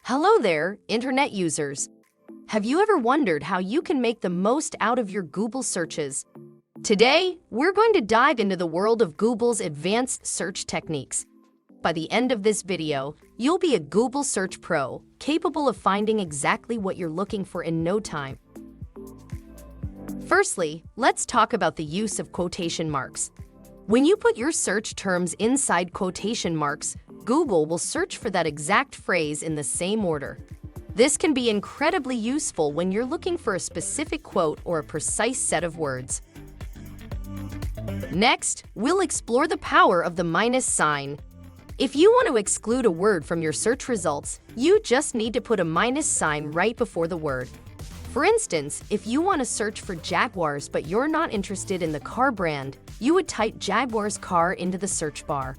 Hello there, Internet users. Have you ever wondered how you can make the most out of your Google searches? Today, we're going to dive into the world of Google's advanced search techniques. By the end of this video, you'll be a Google Search Pro, capable of finding exactly what you're looking for in no time. Firstly, let's talk about the use of quotation marks. When you put your search terms inside quotation marks, Google will search for that exact phrase in the same order. This can be incredibly useful when you're looking for a specific quote or a precise set of words. Next, we'll explore the power of the minus sign. If you want to exclude a word from your search results, you just need to put a minus sign right before the word. For instance, if you want to search for Jaguars but you're not interested in the car brand, you would type Jaguars car into the search bar.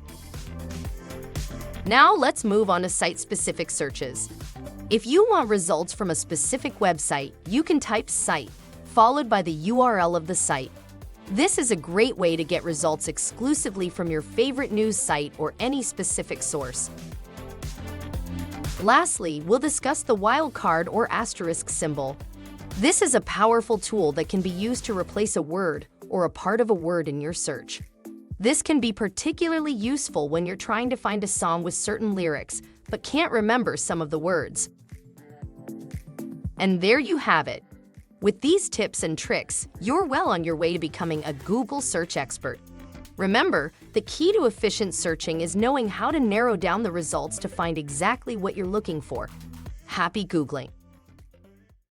Now let's move on to site-specific searches. If you want results from a specific website, you can type site, followed by the URL of the site. This is a great way to get results exclusively from your favorite news site or any specific source. Lastly, we'll discuss the wildcard or asterisk symbol. This is a powerful tool that can be used to replace a word or a part of a word in your search. This can be particularly useful when you're trying to find a song with certain lyrics, but can't remember some of the words. And there you have it. With these tips and tricks, you're well on your way to becoming a Google search expert. Remember, the key to efficient searching is knowing how to narrow down the results to find exactly what you're looking for. Happy Googling!